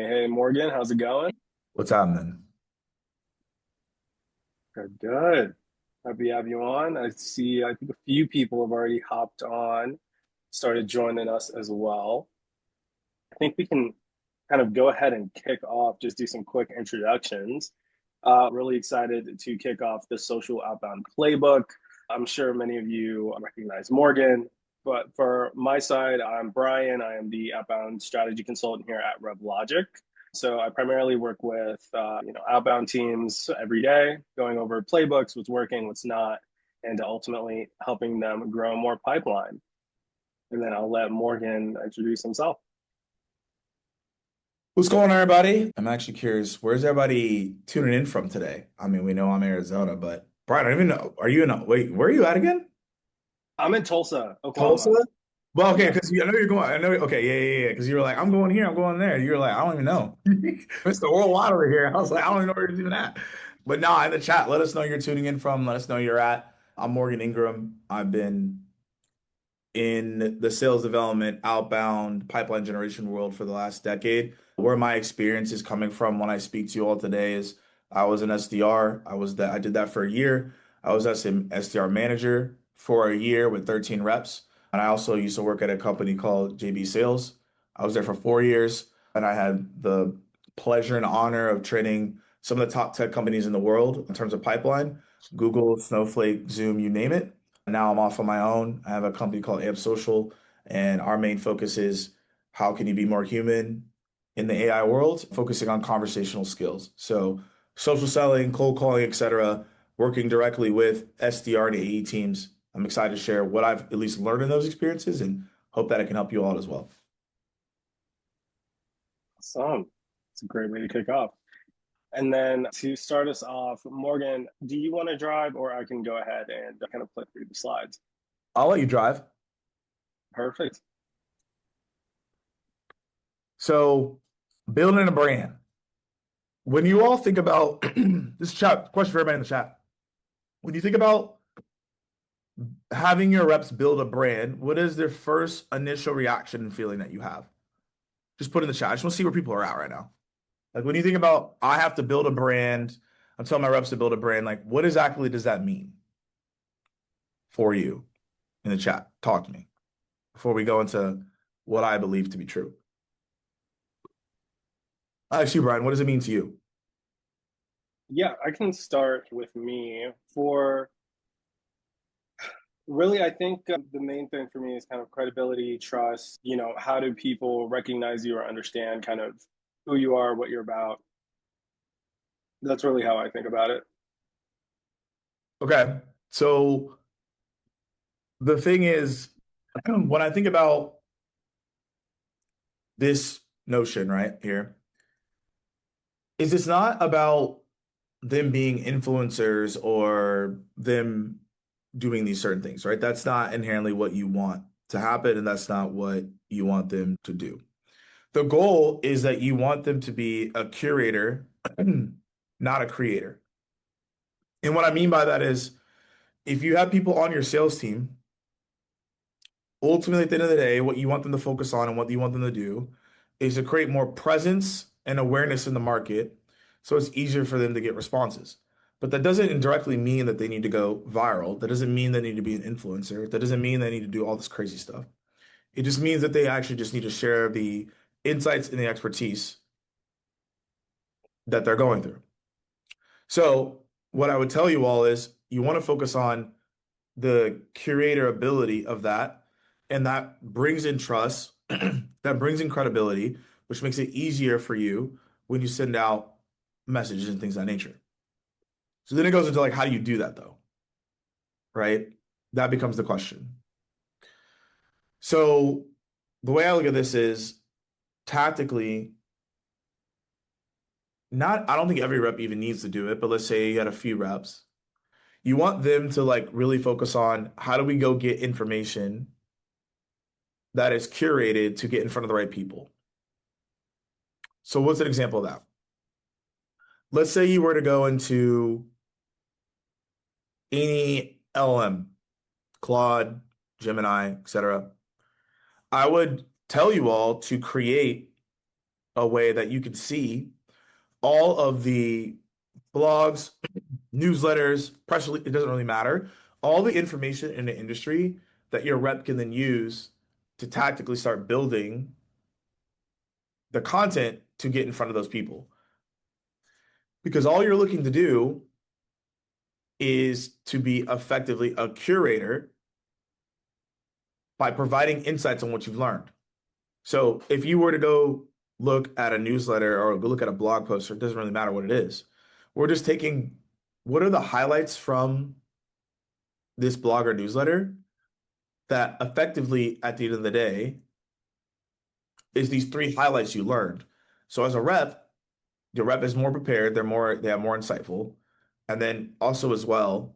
Hey, Morgan, how's it going? What's happening? Good, good. Happy to have you on. I think a few people have already hopped on, started joining us as well. I think we can kind of go ahead and kick off, just do some quick introductions. Really excited to kick off the Social Outbound Playbook. I'm sure many of you recognize Morgan, but for my side, I'm Brian. I am the Outbound Strategy Consultant here at RevLogic. So I primarily work with outbound teams every day, going over playbooks, what's working, what's not, and ultimately helping them grow more pipeline. And then I'll let Morgan introduce himself. What's going on, everybody? I'm actually curious, where's everybody tuning in from today? I mean, we know I'm Arizona, but Brian, I don't even know. Are you in, wait, where are you at again? I'm in Tulsa, Tulsa? Oklahoma. Well, okay, Yeah. because I know you're going, I know, okay, yeah. Because you were like, I'm going here, I'm going there. You're like, I don't even know. Mr. Worldwide over here. I was like, I don't even know where you're even at. But no, in the chat, let us know you're tuning in from. Let us know you're at. I'm Morgan Ingram. I've been in the sales development, outbound pipeline generation world for the last decade. Where my experience is coming from when I speak to you all today is I was an SDR. I did that for a year. I was as an SDR manager for a year with 13 reps. And I also used to work at a company called JB Sales. I was there for 4 years and I had the pleasure and honor of training some of the top tech companies in the world in terms of pipeline, Google, Snowflake, Zoom, you name it. Now I'm off on my own. I have a company called Amp Social, and our main focus is how can you be more human in the AI world, focusing on conversational skills. So social selling, cold calling, etc., working directly with SDR and AE teams. I'm excited to share what I've at least learned in those experiences and hope that I can help you all as well. Awesome. It's a great way to kick off. And then to start us off, Morgan, do you want to drive or I can go ahead and kind of flip through the slides? I'll let you drive. Perfect. So building a brand. When you all think about this chat, question for everybody in the chat. When you think about having your reps build a brand, what is their first initial reaction and feeling that you have? Just put in the chat. I just want to see where people are at right now. Like when you think about, I have to build a brand, I'm telling my reps to build a brand, like what exactly does that mean for you in the chat? Talk to me before we go into what I believe to be true. Actually, Brian, what does it mean to you? Yeah, I can start with me. For really, I think the main thing for me is kind of credibility, trust. How do people recognize you or understand kind of who you are, what you're about? That's really how I think about it. Okay. So the thing is, when I think about this notion right here, is it's not about them being influencers or them doing these certain things, right? That's not inherently what you want to happen, and that's not what you want them to do. The goal is that you want them to be a curator, not a creator. And what I mean by that is if you have people on your sales team, ultimately at the end of the day, what you want them to focus on and what you want them to do is to create more presence and awareness in the market so it's easier for them to get responses. But that doesn't indirectly mean that they need to go viral. That doesn't mean they need to be an influencer. That doesn't mean they need to do all this crazy stuff. It just means that they actually just need to share the insights and the expertise that they're going through. So, what I would tell you all is you want to focus on the curator ability of that, and that brings in trust, that brings in credibility, which makes it easier for you when you send out messages and things of that nature. So then it goes into like, how do you do that though? Right? That becomes the question. So the way I look at this is tactically, not, I don't think every rep even needs to do it, but let's say you had a few reps. You want them to like really focus on how do we go get information that is curated to get in front of the right people. So what's an example of that? Let's say you were to go into any LLM, Claude, Gemini, etc. I would tell you all to create a way that you can see all of the blogs, newsletters, press release, it doesn't really matter. All the information in the industry that your rep can then use to tactically start building the content to get in front of those people. Because all you're looking to do is to be effectively a curator by providing insights on what you've learned. So if you were to go look at a newsletter or go look at a blog post, it doesn't really matter what it is. We're just taking what are the highlights from this blog or newsletter that effectively at the end of the day is these three highlights you learned. So as a rep, your rep is more prepared, they have more insightful. And then also as well,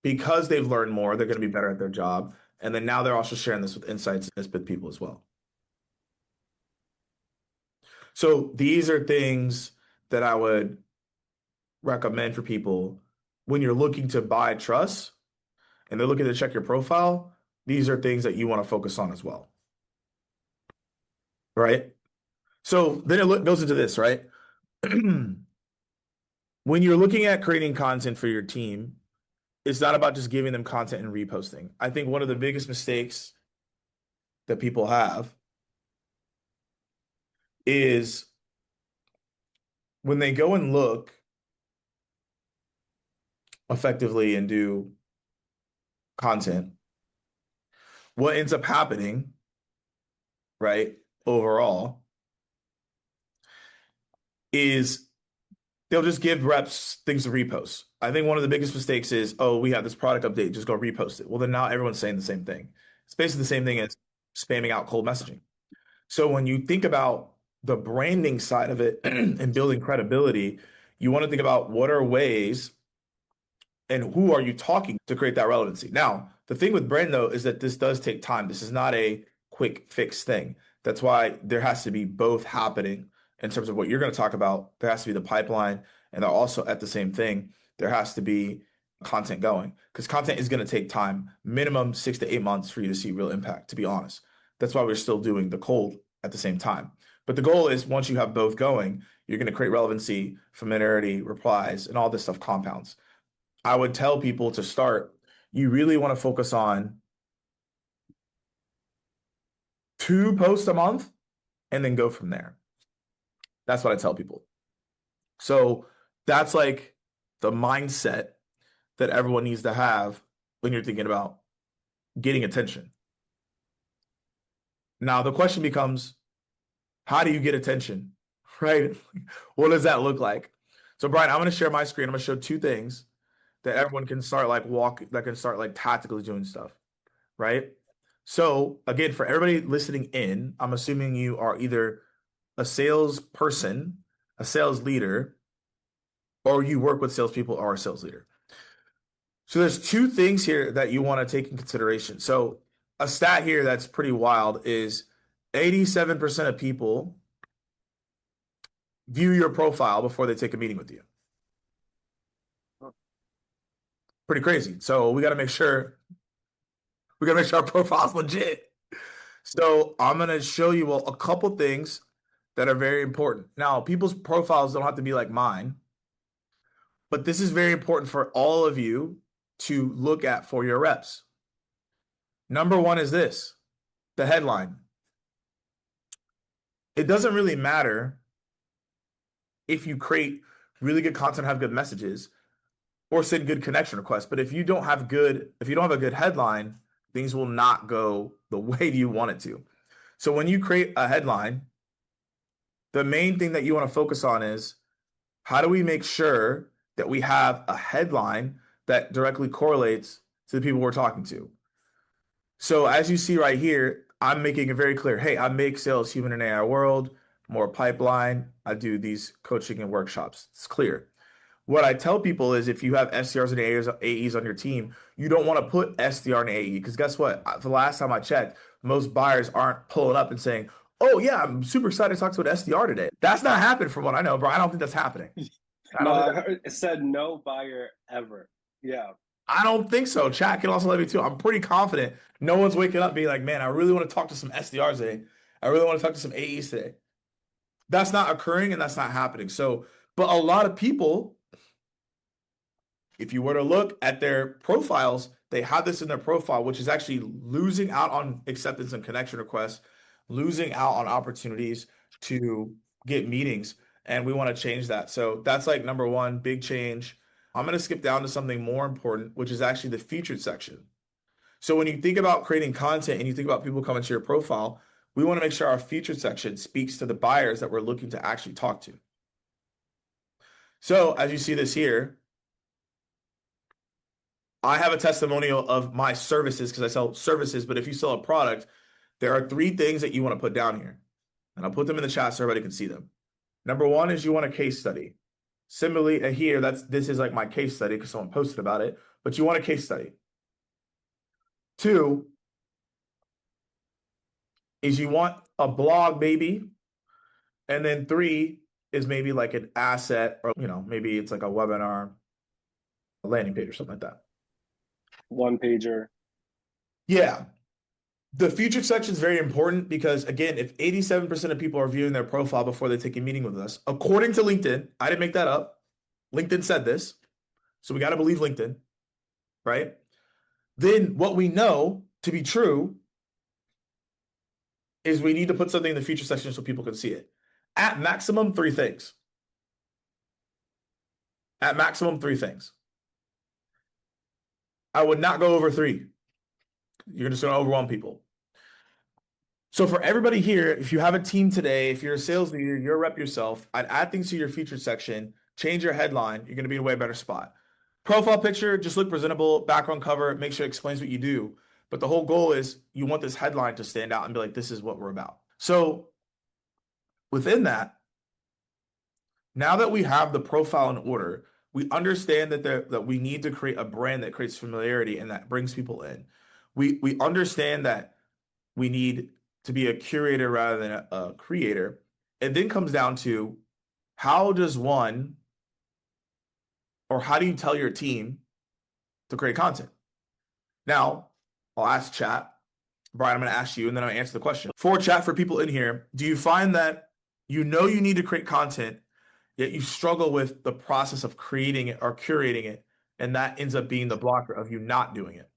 because they've learned more, they're going to be better at their job. And then now they're also sharing this with insights with people as well. So these are things that I would recommend for people when you're looking to buy trust and they're looking to check your profile. These are things that you want to focus on as well. Right? So then it goes into this, right? When you're looking at creating content for your team, it's not about just giving them content and reposting. I think one of the biggest mistakes that people have is when they go and look effectively and do content, what ends up happening, right, overall, is they'll just give reps things to repost. I think one of the biggest mistakes is, oh, we have this product update, just go repost it. Well, then now everyone's saying the same thing. It's basically the same thing as spamming out cold messaging. So when you think about the branding side of it and building credibility, you want to think about what are ways and who are you talking to create that relevancy. Now, the thing with brand though is that this does take time. This is not a quick fix thing. That's why there has to be both happening in terms of what you're going to talk about. There has to be the pipeline, and also at the same thing, there has to be content going because content is going to take time, minimum 6 to 8 months for you to see real impact, to be honest. That's why we're still doing the cold at the same time. But the goal is once you have both going, you're going to create relevancy, familiarity, replies, and all this stuff compounds. I would tell people to start, you really want to focus on 2 posts a month and then go from there. That's what I tell people. So that's like the mindset that everyone needs to have when you're thinking about getting attention. Now, the question becomes, how do you get attention? Right? What does that look like? So, Brian, I'm going to share my screen. I'm going to show 2 things that everyone can start that can start like tactically doing stuff, right? So, again, for everybody listening in, I'm assuming you are either a salesperson, a sales leader, or you work with salespeople or a sales leader. So there's 2 things here that you want to take in consideration. So a stat here that's pretty wild is 87% of people view your profile before they take a meeting with you. Pretty crazy. So we got to make sure our profile's legit. So I'm going to show you a couple things that are very important. Now, people's profiles don't have to be like mine, but this is very important for all of you to look at for your reps. Number 1 is this, the headline. It doesn't really matter if you create really good content, have good messages, or send good connection requests. But if you don't have a good headline, things will not go the way you want it to. So when you create a headline, the main thing that you want to focus on is how do we make sure that we have a headline that directly correlates to the people we're talking to. So as you see right here, I'm making it very clear. Hey, I make sales human and AI world, more pipeline. I do these coaching and workshops. It's clear. What I tell people is if you have SDRs and AEs on your team, you don't want to put SDR and AE because guess what? The last time I checked, most buyers aren't pulling up and saying, oh yeah, I'm super excited to talk to an SDR today. That's not happening from what I know, bro. I don't think that's happening. No, I heard it said no buyer ever. Yeah. I don't think so. Chat can also let me too. I'm pretty confident no one's waking up being like, man, I really want to talk to some SDRs today. I really want to talk to some AEs today. That's not occurring and that's not happening. So, but a lot of people, if you were to look at their profiles, they have this in their profile, which is actually losing out on acceptance and connection requests, losing out on opportunities to get meetings. And we want to change that. So that's like number one, big change. I'm going to skip down to something more important, which is actually the featured section. So when you think about creating content and you think about people coming to your profile, we want to make sure our featured section speaks to the buyers that we're looking to actually talk to. So as you see this here, I have a testimonial of my services because I sell services, but if you sell a product, there are three things that you want to put down here. And I'll put them in the chat so everybody can see them. Number one is you want a case study. Similarly, here, this is like my case study because someone posted about it, but you want a case study. Two is you want a blog, maybe. And then three is maybe like an asset or, maybe it's like a webinar, a landing page or something like that. One pager. Yeah. The featured section is very important because, again, if 87% of people are viewing their profile before they take a meeting with us, according to LinkedIn, I didn't make that up. LinkedIn said this. So we got to believe LinkedIn, right? Then what we know to be true is we need to put something in the feature section so people can see it. At maximum, three things. At maximum, three things. I would not go over three. You're just going to overwhelm people. So for everybody here, if you have a team today, if you're a sales leader, you're a rep yourself, I'd add things to your featured section, change your headline, you're going to be in a way better spot. Profile picture, just look presentable, background cover, make sure it explains what you do. But the whole goal is you want this headline to stand out and be like, this is what we're about. So within that, now that we have the profile in order, we understand that we need to create a brand that creates familiarity and that brings people in. We understand that we need to be a curator rather than a creator. It then comes down to how does one or how do you tell your team to create content? Now, I'll ask chat. Brian, I'm going to ask you and then I'll answer the question. For chat, for people in here, do you find that you need to create content, yet you struggle with the process of creating it or curating it, and that ends up being the blocker of you not doing it?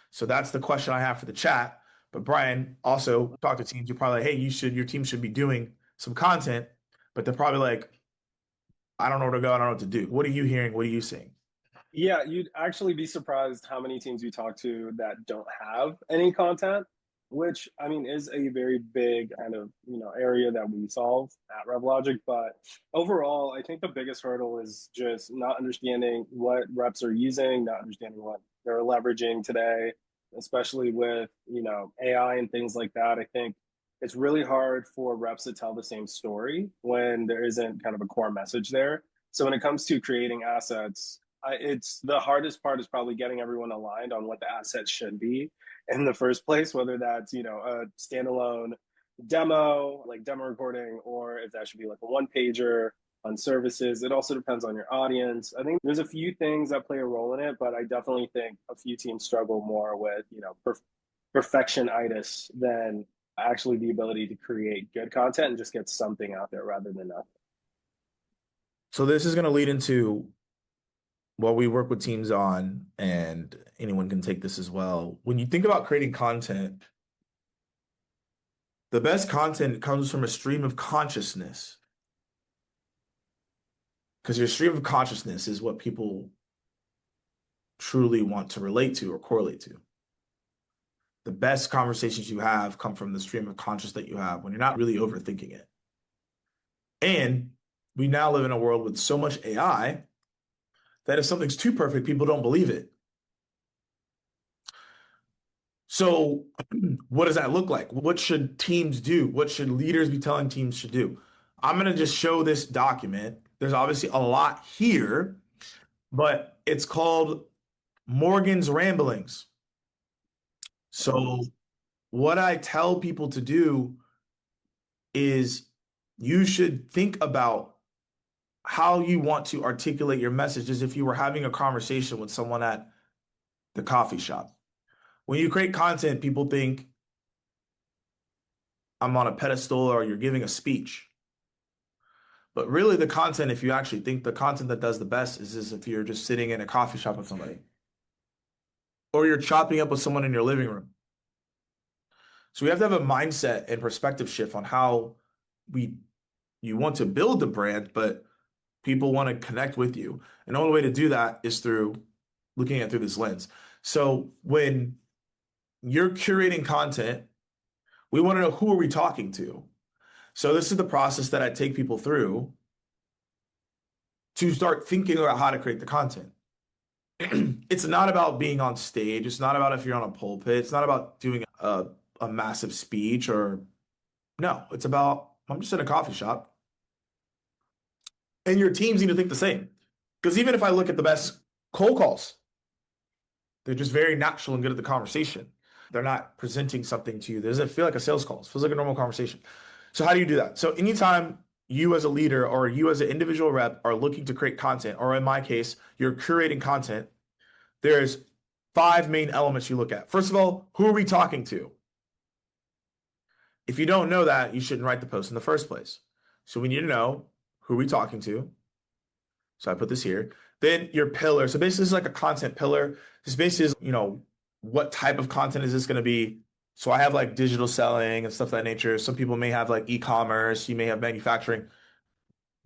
So that's the question I have for the chat. But Brian, also talk to teams. You're probably like, hey, your team should be doing some content, but they're probably like, I don't know where to go. I don't know what to do. What are you hearing? What are you seeing? Yeah, you'd actually be surprised how many teams we talk to that don't have any content, which I mean is a very big kind of area that we solve at revlogic. But overall, I think the biggest hurdle is just not understanding what reps are using, not understanding what they're leveraging today, especially with AI and things like that. I think it's really hard for reps to tell the same story when there isn't kind of a core message there. So when it comes to creating assets, it's the hardest part is probably getting everyone aligned on what the assets should be in the first place, whether that's a standalone demo, like demo recording, or if that should be like a one pager on services. It also depends on your audience. I think there's a few things that play a role in it, but I definitely think a few teams struggle more with perfectionitis than actually the ability to create good content and just get something out there rather than nothing. So this is going to lead into what we work with teams on, and anyone can take this as well. When you think about creating content, the best content comes from a stream of consciousness. Because your stream of consciousness is what people truly want to relate to or correlate to. The best conversations you have come from the stream of conscious that you have when you're not really overthinking it. And we now live in a world with so much AI that if something's too perfect, people don't believe it. So what does that look like? What should teams do? What should leaders be telling teams should do? I'm going to just show this document. There's obviously a lot here, but it's called Morgan's Ramblings. So what I tell people to do is you should think about how you want to articulate your message as if you were having a conversation with someone at the coffee shop. When you create content, people think I'm on a pedestal or you're giving a speech. But really, the content, if you actually think the content that does the best is if you're just sitting in a coffee shop with somebody or you're chopping up with someone in your living room. So we have to have a mindset and perspective shift on how we you want to build the brand, but people want to connect with you. And the only way to do that is through looking at it through this lens. So when you're curating content, we want to know who are we talking to. So this is the process that I take people through to start thinking about how to create the content. It's not about being on stage. It's not about if you're on a pulpit. It's not about doing a massive speech or no, it's about I'm just in a coffee shop and your teams need to think the same. Because even if I look at the best cold calls, they're just very natural and good at the conversation. They're not presenting something to you. It doesn't feel like a sales call. It feels like a normal conversation. So how do you do that? So anytime you as a leader or you as an individual rep are looking to create content, or in my case, you're curating content, there's five main elements you look at. First of all, who are we talking to? If you don't know that, you shouldn't write the post in the first place. So we need to know who are we talking to. So I put this here. Then your pillar. So basically, this is like a content pillar. This basically is, what type of content is this going to be? So I have like digital selling and stuff of that nature. Some people may have like e-commerce. You may have manufacturing.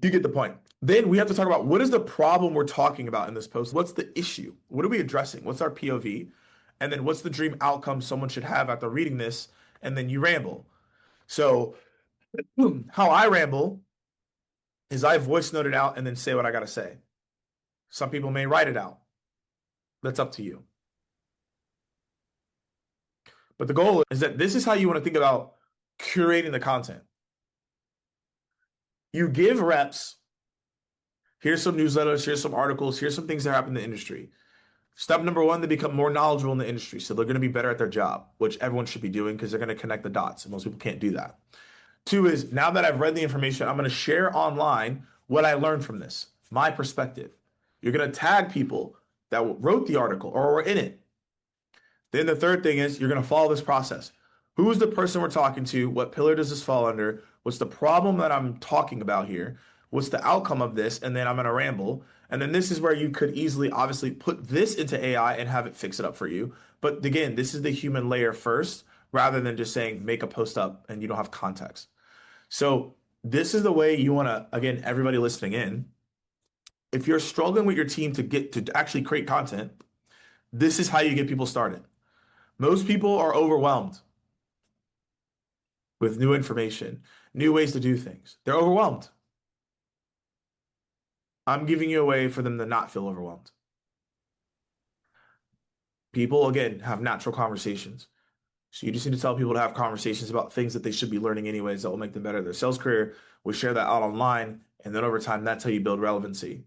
You get the point. Then we have to talk about what is the problem we're talking about in this post? What's the issue? What are we addressing? What's our POV? And then what's the dream outcome someone should have after reading this? And then you ramble. So how I ramble is I voice note it out and then say what I got to say. Some people may write it out. That's up to you. But the goal is that this is how you want to think about curating the content. You give reps, here's some newsletters, here's some articles, here's some things that happen in the industry. Step number one, they become more knowledgeable in the industry. So they're going to be better at their job, which everyone should be doing because they're going to connect the dots. And most people can't do that. Two is now that I've read the information, I'm going to share online what I learned from this, my perspective. You're going to tag people that wrote the article or were in it. Then the third thing is you're going to follow this process. Who's the person we're talking to? What pillar does this fall under? What's the problem that I'm talking about here? What's the outcome of this? And then I'm going to ramble. And then this is where you could easily, obviously, put this into AI and have it fix it up for you. But again, this is the human layer first, rather than just saying make a post up and you don't have context. So this is the way you want to, again, everybody listening in, if you're struggling with your team to get to actually create content, this is how you get people started. Most people are overwhelmed with new information, new ways to do things. They're overwhelmed. I'm giving you a way for them to not feel overwhelmed. People, again, have natural conversations. So you just need to tell people to have conversations about things that they should be learning anyways that will make them better in their sales career. We share that out online. And then over time, that's how you build relevancy.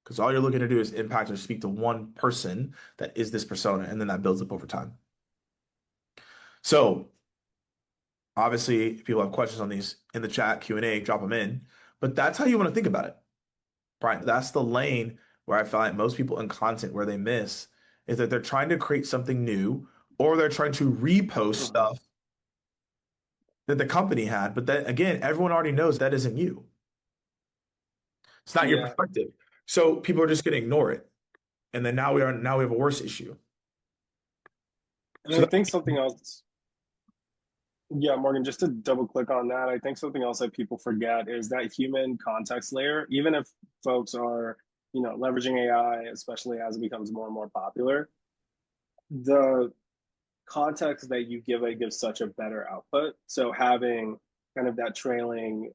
Because all you're looking to do is impact or speak to one person that is this persona, and then that builds up over time. So obviously, if people have questions on these in the chat, Q&A, drop them in. But that's how you want to think about it. Brian, that's the lane where I find most people in content where they miss is that they're trying to create something new or they're trying to repost Mhm. stuff that the company had. But then again, everyone already knows that isn't you. It's not your Yeah. perspective. So people are just going to ignore it. And then now we have a worse issue. And So I think something else, yeah, Morgan, just to double click on that, I think something else that people forget is that human context layer. Even if folks are, leveraging AI, especially as it becomes more and more popular, the context that you give it gives such a better output. So having kind of that trailing,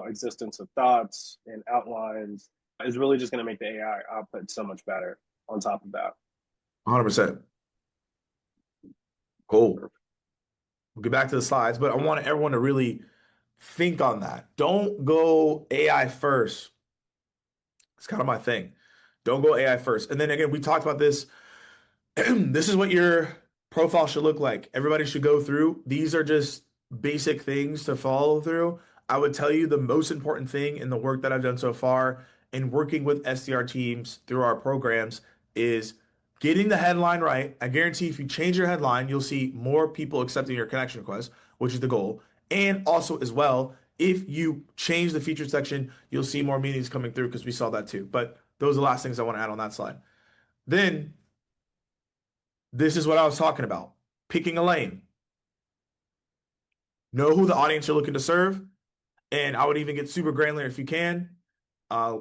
existence of thoughts and outlines is really just going to make the AI output so much better on top of that. 100%. Cool. We'll get back to the slides, but I want everyone to really think on that. Don't go AI first. It's kind of my thing. Don't go AI first. And then again, we talked about this. This is what your profile should look like. Everybody should go through. These are just basic things to follow through. I would tell you the most important thing in the work that I've done so far in working with SDR teams through our programs is getting the headline right. I guarantee if you change your headline, you'll see more people accepting your connection request, which is the goal. And also as well, if you change the featured section, you'll see more meanings coming through because we saw that too. But those are the last things I want to add on that slide. Then this is what I was talking about. Picking a lane. Know who the audience you're looking to serve. And I would even get super granular if you can.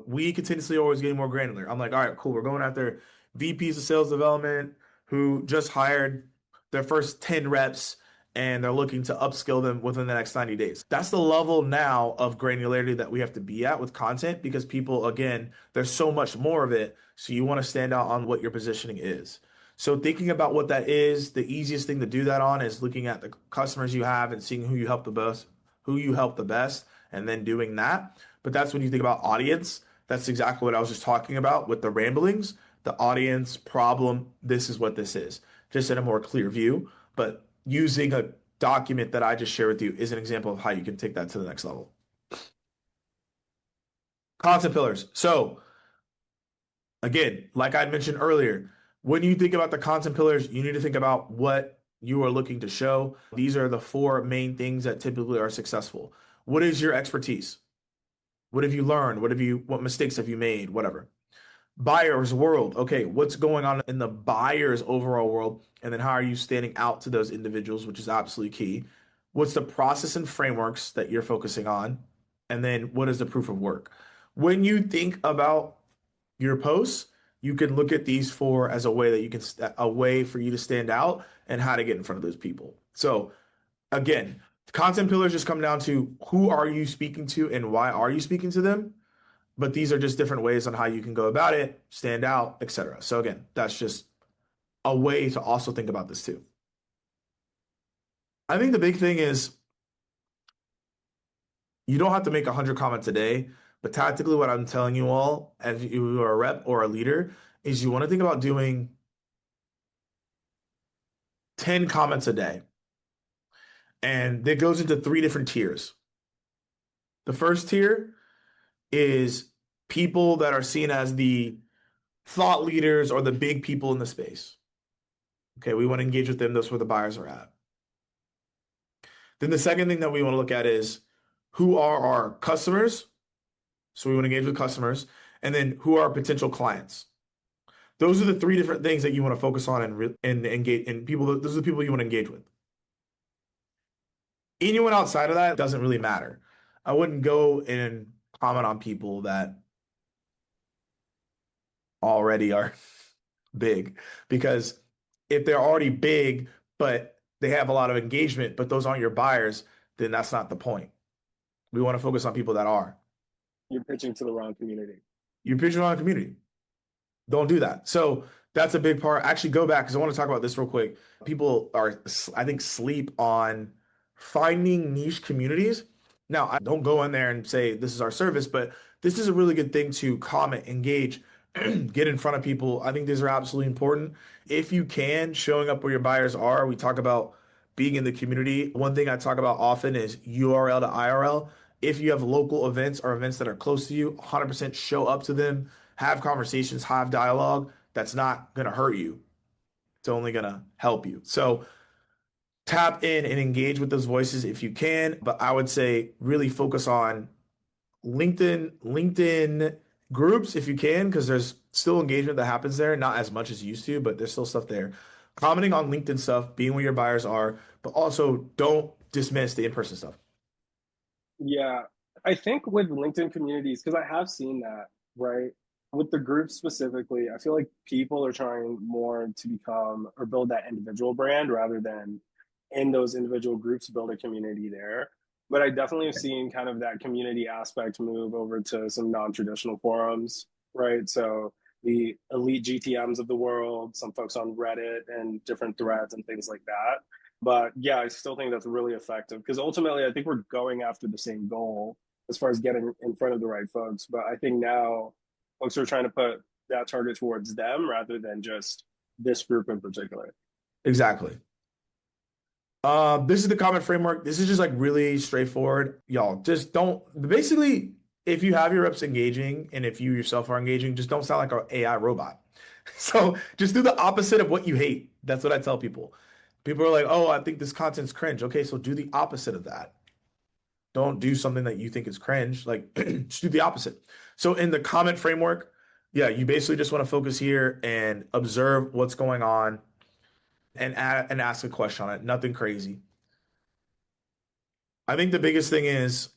We continuously always getting more granular. I'm like, all right, cool. We're going after VPs of sales development who just hired their first 10 reps and they're looking to upskill them within the next 90 days. That's the level now of granularity that we have to be at with content because people, again, there's so much more of it. So you want to stand out on what your positioning is. So thinking about what that is, the easiest thing to do that on is looking at the customers you have and seeing who you help the best, and then doing that. But that's when you think about audience. That's exactly what I was just talking about with the ramblings. The audience problem, this is what this is, just in a more clear view. But using a document that I just shared with you is an example of how you can take that to the next level. Content pillars. So, again, like I mentioned earlier, when you think about the content pillars, you need to think about what you are looking to show. These are the four main things that typically are successful. What is your expertise? What have you learned? What mistakes have you made? Whatever. Buyer's world. Okay, what's going on in the buyer's overall world? And then how are you standing out to those individuals, which is absolutely key. What's the process and frameworks that you're focusing on? And then what is the proof of work? When you think about your posts, you can look at these four as a way that you can, a way for you to stand out and how to get in front of those people. So again, content pillars just come down to who are you speaking to and why are you speaking to them? But these are just different ways on how you can go about it, stand out, etc. So again, that's just a way to also think about this too. I think the big thing is you don't have to make 100 comments a day, but tactically what I'm telling you all as you are a rep or a leader is you want to think about doing 10 comments a day. And that goes into three different tiers. The first tier is people that are seen as the thought leaders or the big people in the space. Okay, we want to engage with them. That's where the buyers are at. Then the second thing that we want to look at is who are our customers? So we want to engage with customers. And then who are our potential clients? Those are the three different things that you want to focus on and engage and people. Those are the people you want to engage with. Anyone outside of that doesn't really matter. I wouldn't go and comment on people that already are big because if they're already big, but they have a lot of engagement, but those aren't your buyers, then that's not the point. We want to focus on people that are. You're pitching to the wrong community. You're pitching on a community. Don't do that. So that's a big part. Actually, go back because I want to talk about this real quick. People are, I think, sleep on finding niche communities. Now, I don't go in there and say this is our service, but this is a really good thing to comment, engage, get in front of people. I think these are absolutely important. If you can, showing up where your buyers are. We talk about being in the community. One thing I talk about often is URL to IRL. If you have local events or events that are close to you, 100% show up to them, have conversations, have dialogue. That's not going to hurt you. It's only going to help you. So tap in and engage with those voices if you can. But I would say really focus on LinkedIn groups if you can, because there's still engagement that happens there, not as much as used to, but there's still stuff there. Commenting on LinkedIn stuff, being where your buyers are, but also don't dismiss the in-person stuff. Yeah, I think with LinkedIn communities, because I have seen that, right? With the group specifically, I feel like people are trying more to become or build that individual brand rather than in those individual groups build a community there. But I definitely have seen kind of that community aspect move over to some non-traditional forums, right? So the elite GTMs of the world, some folks on Reddit and different threads and things like that. But yeah, I still think that's really effective because ultimately I think we're going after the same goal as far as getting in front of the right folks. But I think now folks are trying to put that target towards them rather than just this group in particular. Exactly. This is the comment framework. This is just like really straightforward. Y'all just don't basically, if you have your reps engaging and if you yourself are engaging, just don't sound like an AI robot. So just do the opposite of what you hate. That's what I tell people. People are like, oh, I think this content's cringe. Okay, so do the opposite of that. Don't do something that you think is cringe. Like, just do the opposite. So in the comment framework, yeah, you basically just want to focus here and observe what's going on and ask a question on it. Nothing crazy. I think the biggest thing is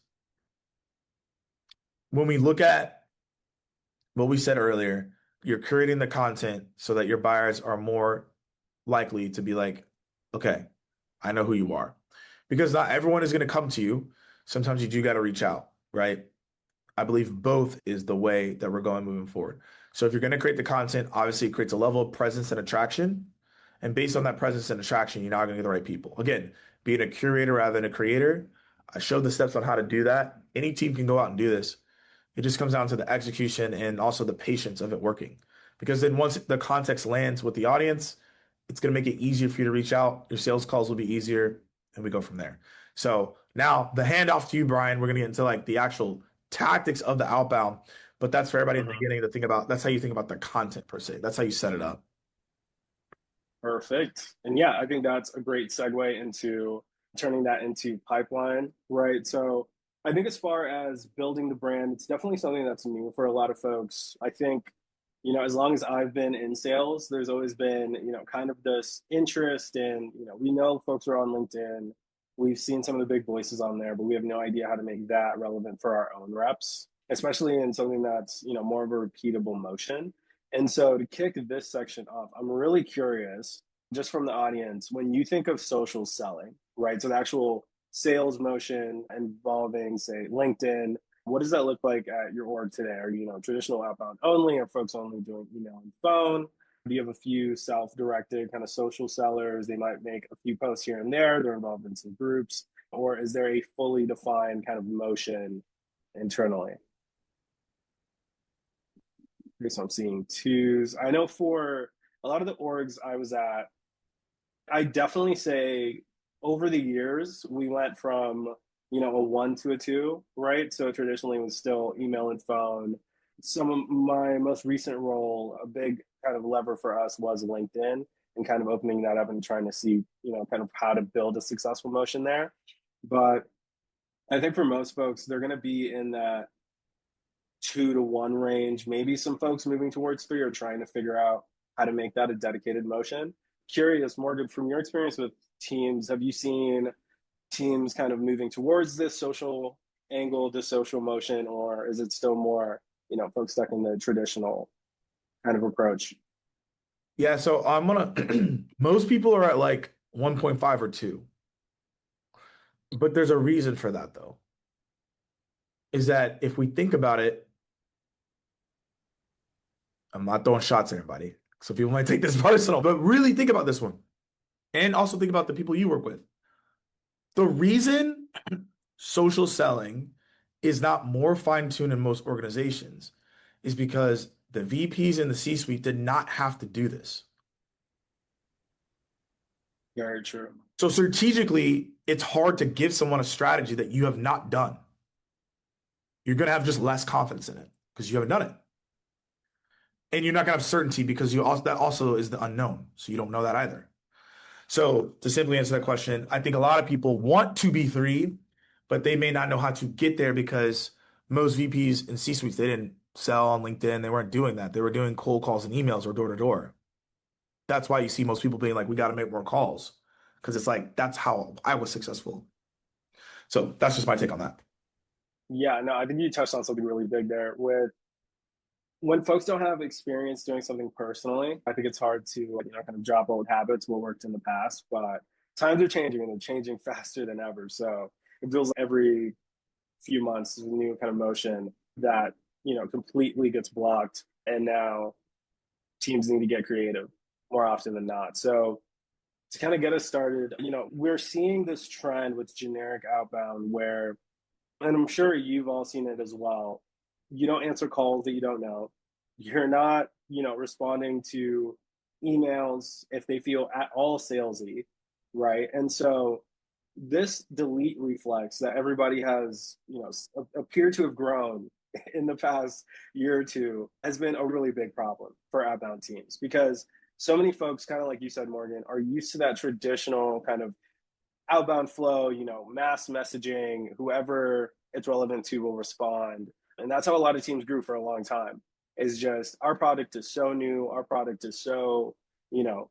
when we look at what we said earlier, you're creating the content so that your buyers are more likely to be like, okay, I know who you are. Because not everyone is going to come to you. Sometimes you do got to reach out, right? I believe both is the way that we're going moving forward. So if you're going to create the content, obviously it creates a level of presence and attraction. And based on that presence and attraction, you're not going to get the right people. Again, being a curator rather than a creator, I showed the steps on how to do that. Any team can go out and do this. It just comes down to the execution and also the patience of it working. Because then once the context lands with the audience, it's going to make it easier for you to reach out. Your sales calls will be easier, and we go from there. So now the handoff to you, Brian. We're going to get into like the actual tactics of the outbound, but that's for everybody in the Mhm. beginning to think about. That's how you think about the content per se. That's how you set it up. Perfect. And yeah, I think that's a great segue into turning that into pipeline, right? So I think as far as building the brand, it's definitely something that's new for a lot of folks. I think, as long as I've been in sales, there's always been, kind of this interest in, we know folks are on LinkedIn. We've seen some of the big voices on there, but we have no idea how to make that relevant for our own reps, especially in something that's, more of a repeatable motion. And so to kick this section off, I'm really curious, just from the audience, when you think of social selling, right? So the actual sales motion involving, say, LinkedIn, what does that look like at your org today? Are you, traditional outbound only? Are folks only doing email and phone? Do you have a few self-directed kind of social sellers? They might make a few posts here and there. They're involved in some groups. Or is there a fully defined kind of motion internally? I guess I'm seeing twos. I know for a lot of the orgs I was at, I definitely say over the years, we went from, a one to a two, right? So traditionally it was still email and phone. Some of my most recent role, a big kind of lever for us was LinkedIn and kind of opening that up and trying to see, kind of how to build a successful motion there. But I think for most folks, they're going to be in that 2 to 1 range. Maybe some folks moving towards three are trying to figure out how to make that a dedicated motion. Curious, Morgan, from your experience with teams, have you seen teams kind of moving towards this social angle, this social motion, or is it still more, folks stuck in the traditional kind of approach? Yeah, so I'm gonna most people are at like 1.5 or 2. But there's a reason for that though. Is that if we think about it, I'm not throwing shots at anybody. So people might take this personal, but really think about this one. And also think about the people you work with. The reason social selling is not more fine-tuned in most organizations is because the VPs in the C-suite did not have to do this. Very true. So strategically, it's hard to give someone a strategy that you have not done. You're going to have just less confidence in it because you haven't done it. And you're not going to have certainty because you also that also is the unknown. So you don't know that either. So to simply answer that question, I think a lot of people want to be three, but they may not know how to get there because most VPs and C-suites, they didn't sell on LinkedIn. They weren't doing that. They were doing cold calls and emails or door to door. That's why you see most people being like, we got to make more calls because it's like, that's how I was successful. So that's just my take on that. Yeah, no, I think you touched on something really big there with when folks don't have experience doing something personally. I think it's hard to, kind of drop old habits, what worked in the past, but times are changing and they're changing faster than ever. So it feels like every few months there's a new kind of motion that, completely gets blocked. And now teams need to get creative more often than not. So to kind of get us started, we're seeing this trend with generic outbound where, and I'm sure you've all seen it as well, you don't answer calls that you don't know. You're not, responding to emails if they feel at all salesy, right? And so this delete reflex that everybody has, appeared to have grown in the past year or two has been a really big problem for outbound teams because so many folks, kind of like you said, Morgan, are used to that traditional kind of outbound flow, mass messaging, whoever it's relevant to will respond. And that's how a lot of teams grew for a long time. Is just our product is so new, our product is so, you know,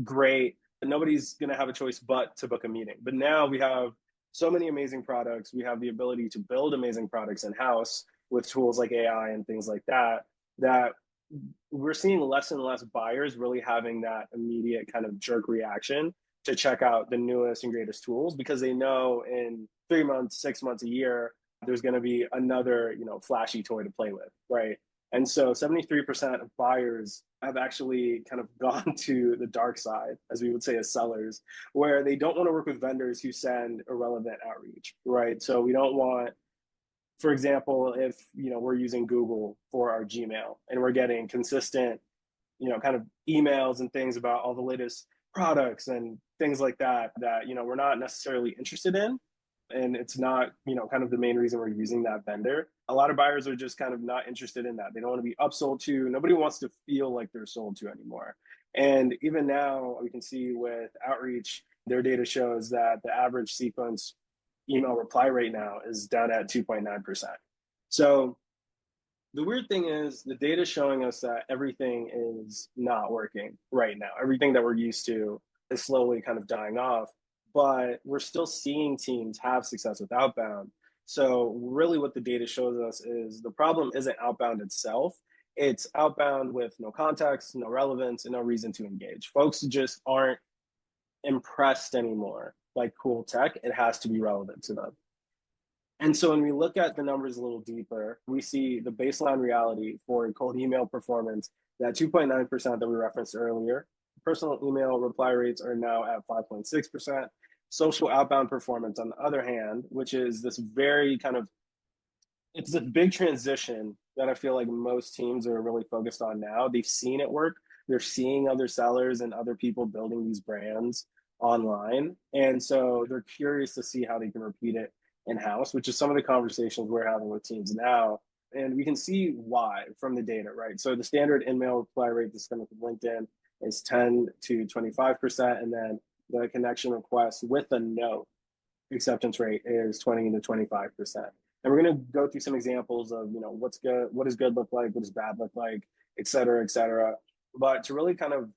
great. Nobody's going to have a choice but to book a meeting. But now we have so many amazing products. We have the ability to build amazing products in house with tools like AI and things like that, that we're seeing less and less buyers really having that immediate kind of jerk reaction to check out the newest and greatest tools because they know in 3 months, 6 months, a year, there's going to be another, flashy toy to play with, right? And so 73% of buyers have actually kind of gone to the dark side, as we would say as sellers, where they don't want to work with vendors who send irrelevant outreach, right? So we don't want, for example, if we're using Google for our Gmail and we're getting consistent, kind of emails and things about all the latest products and things like that, that we're not necessarily interested in, and it's not kind of the main reason we're using that vendor. A lot of buyers are just kind of not interested in that. They don't want to be upsold to. Nobody wants to feel like they're sold to anymore. And even now we can see with outreach, their data shows that the average sequence email reply rate now is down at 2.9%. So the weird thing is the data is showing us that everything is not working right now. Everything that we're used to is slowly kind of dying off, but we're still seeing teams have success with outbound. So really what the data shows us is the problem isn't outbound itself. It's outbound with no context, no relevance, and no reason to engage. Folks just aren't impressed anymore by cool tech. It has to be relevant to them. And so when we look at the numbers a little deeper, we see the baseline reality for cold email performance, that 2.9% that we referenced earlier. Personal email reply rates are now at 5.6%. Social outbound performance, on the other hand, which is this very kind of, it's a big transition that I feel like most teams are really focused on now. They've seen it work. They're seeing other sellers and other people building these brands online. And so they're curious to see how they can repeat it in-house, which is some of the conversations we're having with teams now. And we can see why from the data, right? So the standard in-mail reply rate that's coming from LinkedIn is 10 to 25%. And then the connection request with a no acceptance rate is 20 to 25%. And we're going to go through some examples of, what's good, what does good look like, what does bad look like, et cetera, et cetera. But to really kind of,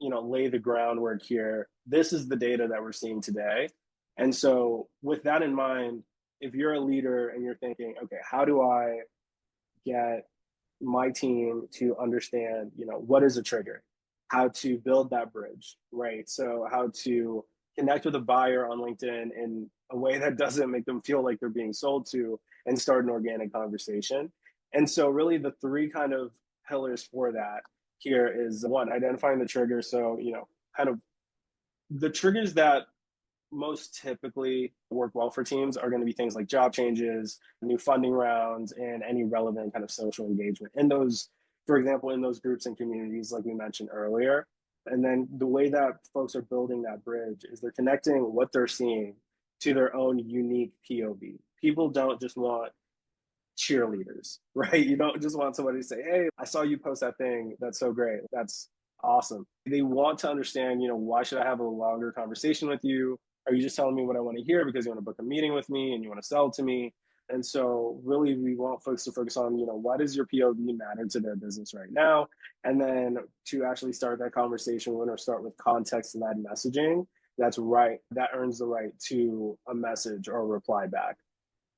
lay the groundwork here, this is the data that we're seeing today. And so with that in mind, if you're a leader and you're thinking, okay, how do I get my team to understand, what is a trigger, how to build that bridge, right? So how to connect with a buyer on LinkedIn in a way that doesn't make them feel like they're being sold to and start an organic conversation. And so really the three kind of pillars for that here is one, identifying the trigger. So, kind of the triggers that most typically work well for teams are going to be things like job changes, new funding rounds, and any relevant kind of social engagement in those, for example, in those groups and communities, like we mentioned earlier. And then the way that folks are building that bridge is they're connecting what they're seeing to their own unique POV. People don't just want cheerleaders, right? You don't just want somebody to say, hey, I saw you post that thing. That's so great. That's awesome. They want to understand, why should I have a longer conversation with you? Are you just telling me what I want to hear because you want to book a meeting with me and you want to sell to me? And so really we want folks to focus on, what does your POV matter to their business right now? And then to actually start that conversation, we're going to start with context-led messaging. That's right. That earns the right to a message or a reply back.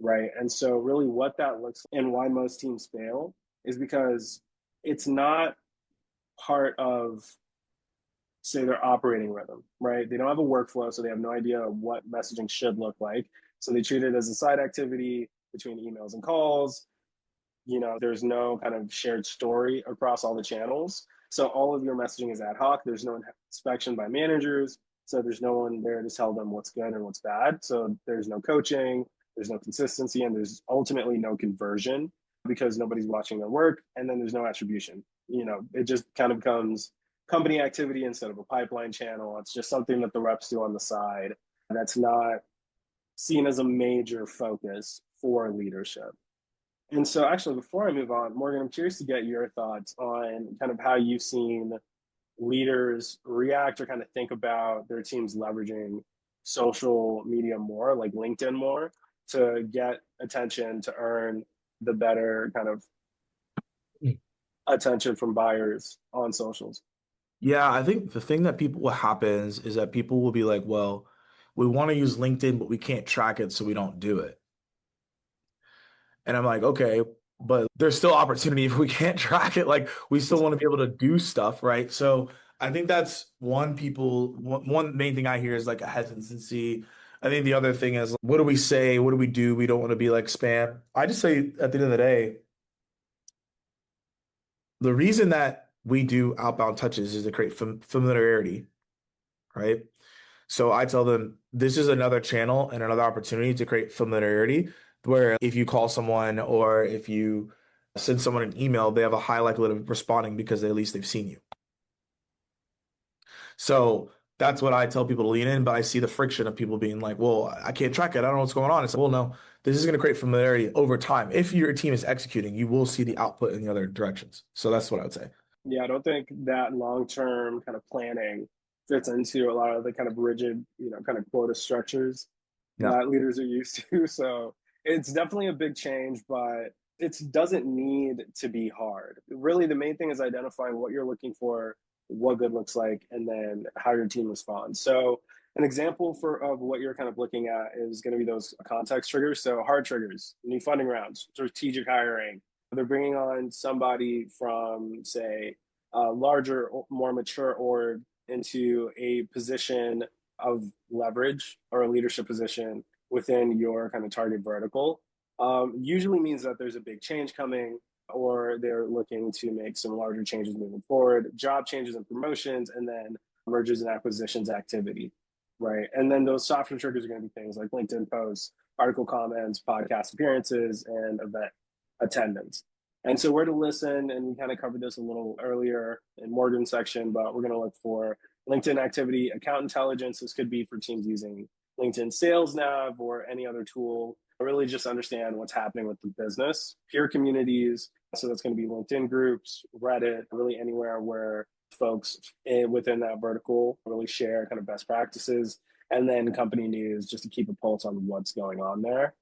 Right. And so really what that looks and why most teams fail is because it's not part of, say, their operating rhythm, right? They don't have a workflow, so they have no idea what messaging should look like. So they treat it as a side activity between emails and calls. There's no kind of shared story across all the channels. So all of your messaging is ad hoc. There's no inspection by managers. So there's no one there to tell them what's good and what's bad. So there's no coaching, there's no consistency, and there's ultimately no conversion because nobody's watching their work. And then there's no attribution. It just kind of becomes company activity instead of a pipeline channel. It's just something that the reps do on the side that's not seen as a major focus for leadership. And so actually, before I move on, Morgan, I'm curious to get your thoughts on kind of how you've seen leaders react or kind of think about their teams leveraging social media more, like LinkedIn more, to get attention, to earn the better kind of attention from buyers on socials. Yeah, I think the thing that people what happens is that people will be like, well, we want to use LinkedIn, but we can't track it, so we don't do it. And I'm like, okay, but there's still opportunity if we can't track it. Like we still want to be able to do stuff, right? So I think that's one main thing I hear is like a hesitancy. I think the other thing is what do we say? What do we do? We don't want to be like spam. I just say at the end of the day, the reason that we do outbound touches is to create familiarity, right? So I tell them this is another channel and another opportunity to create familiarity where if you call someone or if you send someone an email, they have a high likelihood of responding because at least they've seen you. So that's what I tell people to lean in, but I see the friction of people being like, well, I can't track it. I don't know what's going on. It's like, well, no, this is going to create familiarity over time. If your team is executing, you will see the output in the other directions. So that's what I would say. Yeah, I don't think that long-term kind of planning fits into a lot of the kind of rigid, kind of quota structures Yeah. that leaders are used to. So it's definitely a big change, but it doesn't need to be hard. Really, the main thing is identifying what you're looking for, what good looks like, and then how your team responds. So an example of what you're kind of looking at is going to be those context triggers. So hard triggers, new funding rounds, strategic hiring. They're bringing on somebody from, say, a larger, more mature org into a position of leverage or a leadership position within your kind of target vertical. Usually means that there's a big change coming, or they're looking to make some larger changes moving forward, job changes and promotions, and then mergers and acquisitions activity, right? And then those softer triggers are going to be things like LinkedIn posts, article comments, podcast appearances, and event attendance. And so where to listen, and we kind of covered this a little earlier in Morgan's section, but we're going to look for LinkedIn activity, account intelligence. This could be for teams using LinkedIn Sales Nav or any other tool. Really just understand what's happening with the business, peer communities. So that's going to be LinkedIn groups, Reddit, really anywhere where folks within that vertical really share kind of best practices. And then company news just to keep a pulse on what's going on there.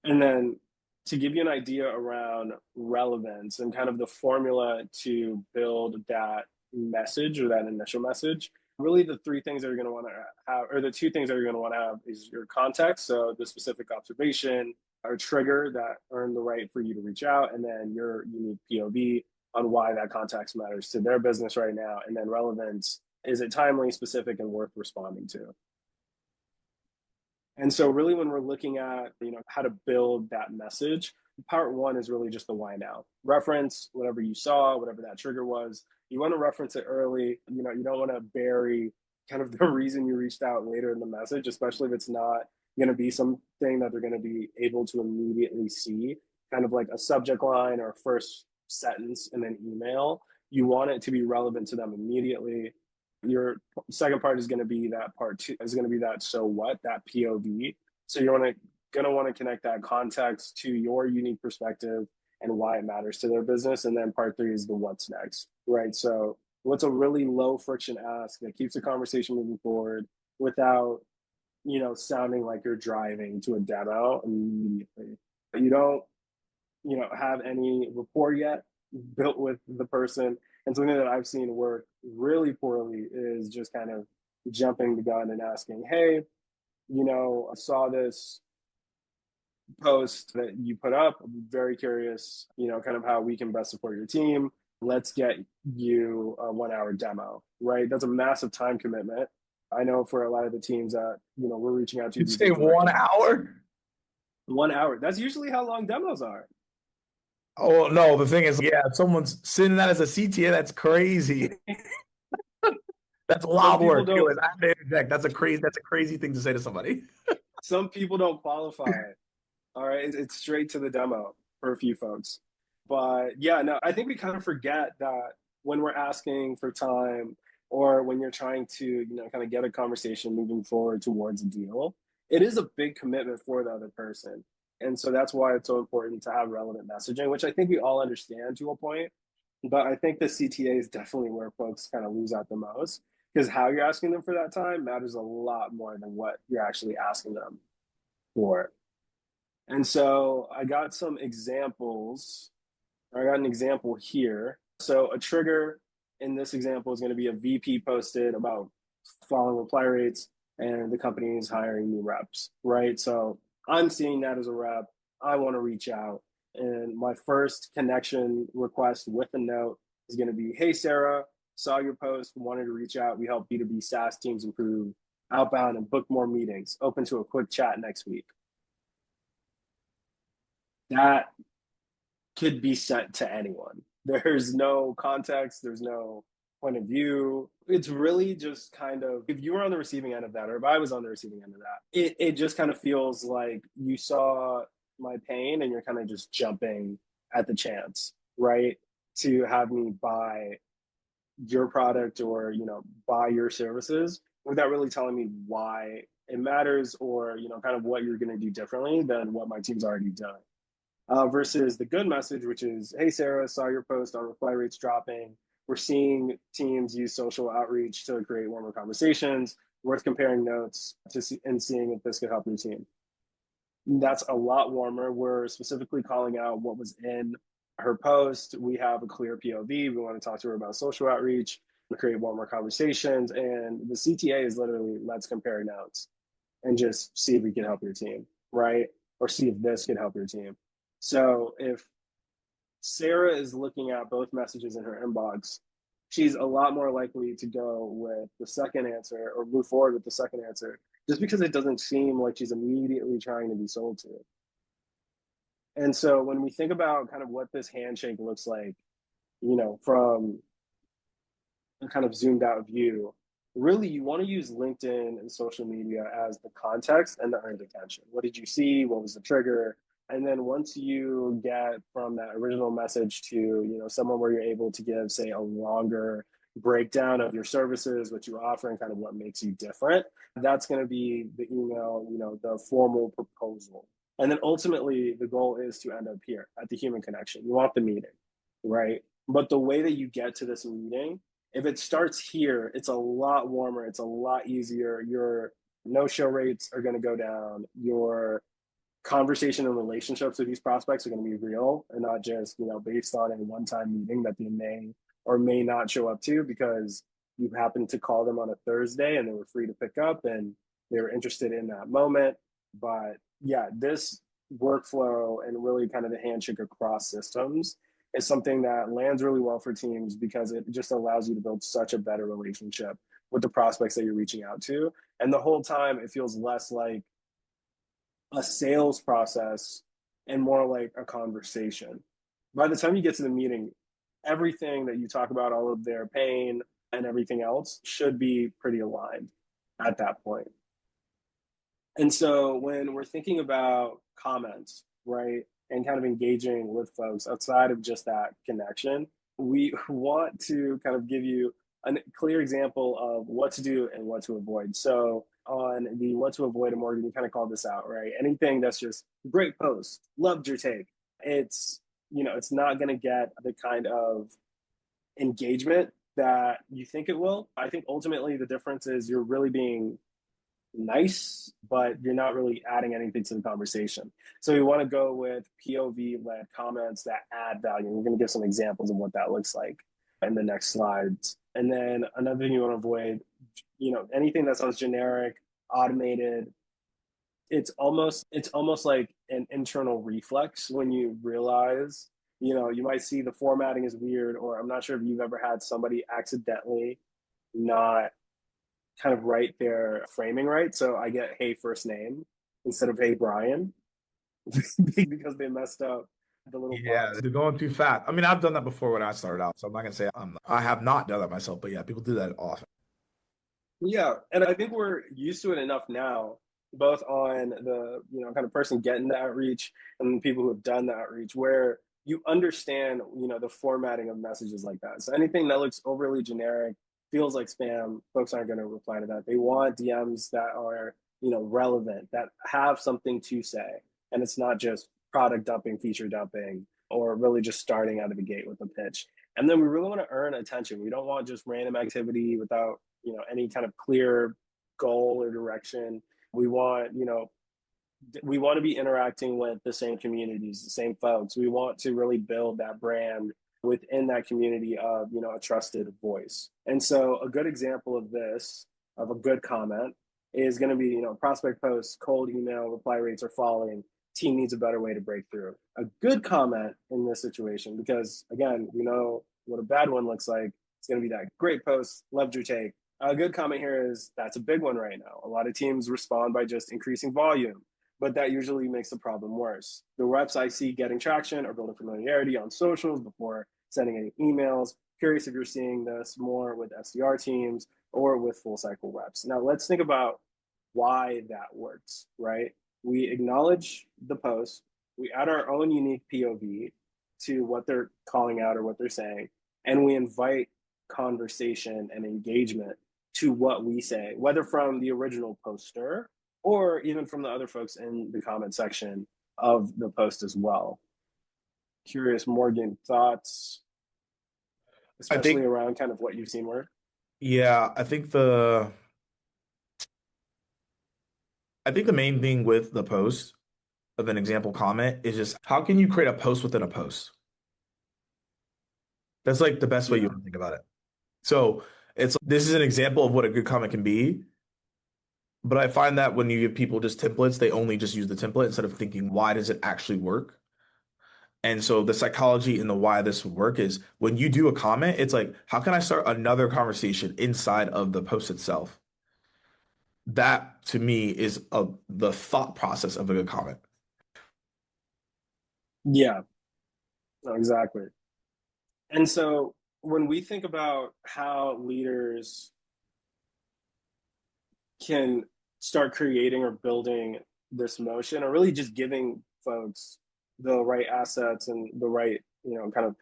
And then to give you an idea around relevance and kind of the formula to build that message or that initial message, really the three things that you're going to want to have, or the two things that you're going to want to have, is your context. So the specific observation or trigger that earned the right for you to reach out, and then your unique POV on why that context matters to their business right now. And then relevance, is it timely, specific, and worth responding to? And so really when we're looking at, how to build that message, part one is really just the why now. Reference whatever you saw, whatever that trigger was. You want to reference it early. You don't want to bury kind of the reason you reached out later in the message, especially if it's not going to be something that they're going to be able to immediately see, kind of like a subject line or a first sentence in an email. You want it to be relevant to them immediately. Your second part is going to be that part two is going to be that so what, that POV. So you're going to want to connect that context to your unique perspective and why it matters to their business. And then part three is the what's next, right? So what's a really low friction ask that keeps the conversation moving forward without, sounding like you're driving to a demo immediately. You don't, have any rapport yet built with the person. And something that I've seen work really poorly is just kind of jumping the gun and asking, hey, I saw this post that you put up. I'm very curious, kind of how we can best support your team. Let's get you a 1 hour demo, right? That's a massive time commitment. I know for a lot of the teams that, we're reaching out to You'd these say days, one hour? 1 hour. That's usually how long demos are. Oh no, the thing is, yeah, if someone's sending that as a CTA, that's crazy. That's Some wild people work. don't Anyways, I have to interject. That's a crazy thing to say to somebody. some people don't qualify. All right, it's straight to the demo for a few folks. But yeah, no, I think we kind of forget that when we're asking for time, or when you're trying to, kind of get a conversation moving forward towards a deal, it is a big commitment for the other person. And so that's why it's so important to have relevant messaging, which I think we all understand to a point. But I think the CTA is definitely where folks kind of lose out the most. because how you're asking them for that time matters a lot more than what you're actually asking them for. And so I got some examples. I got an example here. So a trigger in this example is going to be a VP posted about falling reply rates and the company is hiring new reps, right? So I'm seeing that as a rep. I want to reach out. And my first connection request with a note is going to be, hey, Sarah, saw your post, wanted to reach out. We help B2B SaaS teams improve outbound and book more meetings. Open to a quick chat next week. That could be sent to anyone. There's no context, there's no point of view. It's really just kind of, if you were on the receiving end of that, or if I was on the receiving end of that, it just kind of feels like you saw my pain and you're kind of just jumping at the chance, right? To have me buy your product or, buy your services without really telling me why it matters or, kind of what you're going to do differently than what my team's already done. Versus the good message, which is, hey, Sarah, saw your post on reply rates dropping. We're seeing teams use social outreach to create warmer conversations. Worth comparing notes to see, and seeing if this could help your team. That's a lot warmer. We're specifically calling out what was in her post. We have a clear POV. We want to talk to her about social outreach, create warmer conversations. And the CTA is literally, let's compare notes and just see if we can help your team, right? Or see if this can help your team. So if Sarah is looking at both messages in her inbox, she's a lot more likely to go with the second answer or move forward with the second answer just because it doesn't seem like she's immediately trying to be sold to. And so when we think about kind of what this handshake looks like, from a kind of zoomed out view, really you want to use LinkedIn and social media as the context and the earned attention. What did you see? What was the trigger? And then once you get from that original message to, someone where you're able to give, say, a longer breakdown of your services, what you offer, and kind of what makes you different, that's going to be the email, the formal proposal. And then ultimately, the goal is to end up here at the human connection. You want the meeting, right? But the way that you get to this meeting, if it starts here, it's a lot warmer. It's a lot easier. Your no-show rates are going to go down. Your conversation and relationships with these prospects are going to be real and not just, based on a one-time meeting that they may or may not show up to because you happened to call them on a Thursday and they were free to pick up and they were interested in that moment. But yeah, this workflow and really kind of the handshake across systems is something that lands really well for teams because it just allows you to build such a better relationship with the prospects that you're reaching out to. And the whole time it feels less like a sales process and more like a conversation. By the time you get to the meeting, everything that you talk about, all of their pain and everything else, should be pretty aligned at that point. And so when we're thinking about comments, right, and kind of engaging with folks outside of just that connection, we want to kind of give you a clear example of what to do and what to avoid. So on the what to avoid, Morgan, you kind of called this out, right? Anything that's just great post, loved your take. It's, it's not going to get the kind of engagement that you think it will. I think ultimately the difference is you're really being nice, but you're not really adding anything to the conversation. So we want to go with POV led comments that add value. We're going to give some examples of what that looks like in the next slides. And then another thing you want to avoid, anything that sounds generic, automated. It's almost like an internal reflex when you realize, you might see the formatting is weird, or I'm not sure if you've ever had somebody accidentally not kind of write their framing right. So I get hey first name instead of hey Brian because they messed up the little Yeah, box. they're going too fast. I mean, I've done that before when I started out, so I'm not gonna say I have not done that myself, but yeah, people do that often. Yeah, and I think we're used to it enough now, both on the kind of person getting the outreach and people who have done the outreach, where you understand the formatting of messages like that. So anything that looks overly generic feels like spam. Folks aren't going to reply to that. They want DMs that are relevant, that have something to say, and it's not just product dumping, feature dumping, or really just starting out of the gate with a pitch. And then we really want to earn attention. We don't want just random activity without any kind of clear goal or direction. We want, we want to be interacting with the same communities, the same folks. We want to really build that brand within that community of, a trusted voice. And so a good example of this, of a good comment, is going to be, prospect posts, cold email, reply rates are falling. Team needs a better way to break through. A good comment in this situation, because again, we know what a bad one looks like. It's going to be that great post, loved your take. A good comment here is that's a big one right now. A lot of teams respond by just increasing volume, but that usually makes the problem worse. The reps I see getting traction are building familiarity on socials before sending any emails. Curious if you're seeing this more with SDR teams or with full cycle reps. Now, let's think about why that works, right? We acknowledge the post, we add our own unique POV to what they're calling out or what they're saying, and we invite conversation and engagement to what we say, whether from the original poster or even from the other folks in the comment section of the post as well. Curious, Morgan, thoughts, I especially think, around kind of what you've seen work? yeah, I think the main thing with the post of an example comment is just how can you create a post within a post? That's like the best way you Yeah. can think about it. So this is an example of what a good comment can be. But I find that when you give people just templates, they only just use the template instead of thinking, why does it actually work? And so the psychology in the why this would work is when you do a comment, it's like, how can I start another conversation inside of the post itself? That to me is the thought process of a good comment. Yeah, exactly. And so when we think about how leaders can start creating or building this motion, or really just giving folks the right assets and the right, kind of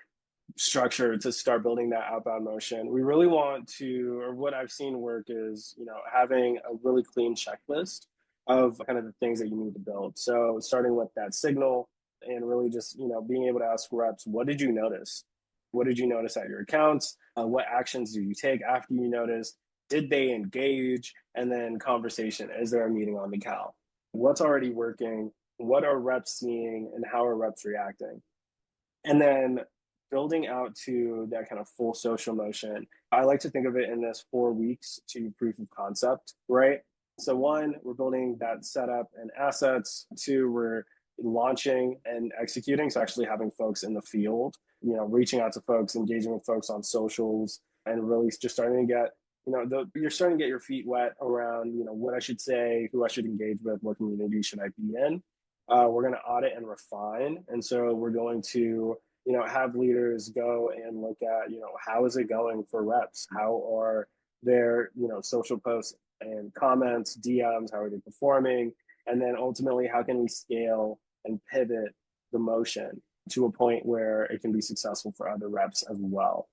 structure to start building that outbound motion, we really want to, or what I've seen work is, having a really clean checklist of kind of the things that you need to build. So starting with that signal and really just, being able to ask reps, what did you notice? What did you notice at your accounts? What actions do you take after you noticed? Did they engage? And then conversation. Is there a meeting on the cal? What's already working? What are reps seeing? And how are reps reacting? And then building out to that kind of full social motion. I like to think of it in this 4 weeks to proof of concept, right? So one, we're building that setup and assets. Two, we're launching and executing. So actually having folks in the field, reaching out to folks, engaging with folks on socials, and really just starting to get, you're starting to get your feet wet around, what I should say, who I should engage with, what community should I be in. We're going to audit and refine. And so we're going to, have leaders go and look at, how is it going for reps? How are their, social posts and comments, DMs, how are they performing? And then ultimately, how can we scale and pivot the motion to a point where it can be successful for other reps as well?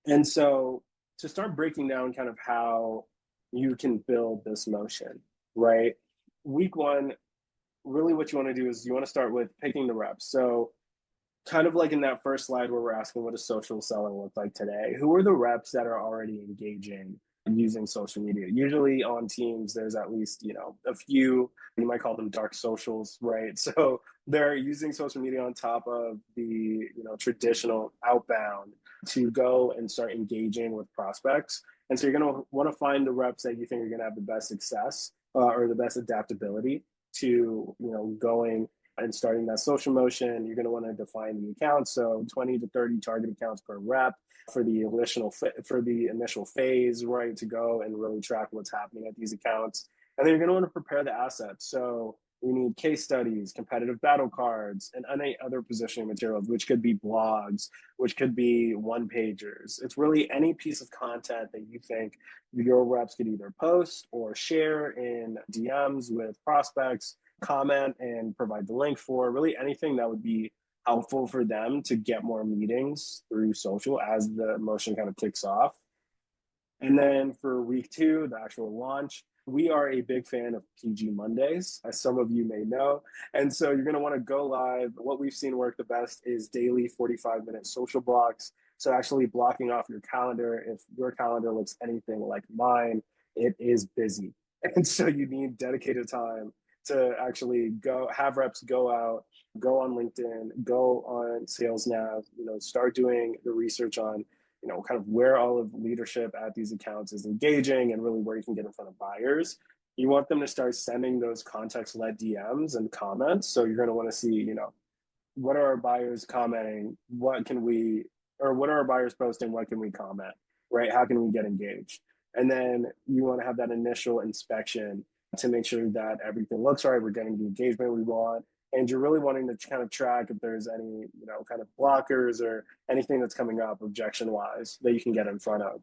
And so to start breaking down kind of how you can build this motion, right? Week one, really what you want to do is you want to start with picking the reps. So kind of like in that first slide where we're asking what does social selling look like today, who are the reps that are already engaging using social media? Usually on teams there's at least a few, you might call them dark socials, right? So they're using social media on top of the traditional outbound to go and start engaging with prospects. And so you're going to want to find the reps that you think are going to have the best success or the best adaptability to going and starting that social motion. You're going to want to define the accounts, so 20 to 30 target accounts per rep for the initial phase, right, to go and really track what's happening at these accounts. And then you're going to want to prepare the assets. So we need case studies, competitive battle cards, and any other positioning materials, which could be blogs, which could be one pagers. It's really any piece of content that you think your reps could either post or share in DMs with prospects, comment and provide the link for, really anything that would be helpful for them to get more meetings through social as the motion kind of kicks off. And then for week two, the actual launch, we are a big fan of PG Mondays, as some of you may know. And so you're going to want to go live. What we've seen work the best is daily 45-minute social blocks. So actually blocking off your calendar, if your calendar looks anything like mine, it is busy. And so you need dedicated time to actually go have reps go out, go on LinkedIn, go on Sales Nav, start doing the research on, kind of where all of leadership at these accounts is engaging and really where you can get in front of buyers. You want them to start sending those context-led DMs and comments. So you're going to want to see, what are our buyers commenting? What are our buyers posting? What can we comment? Right? How can we get engaged? And then you want to have that initial inspection to make sure that everything looks right. We're getting the engagement we want. And you're really wanting to kind of track if there's any, kind of blockers or anything that's coming up objection wise that you can get in front of.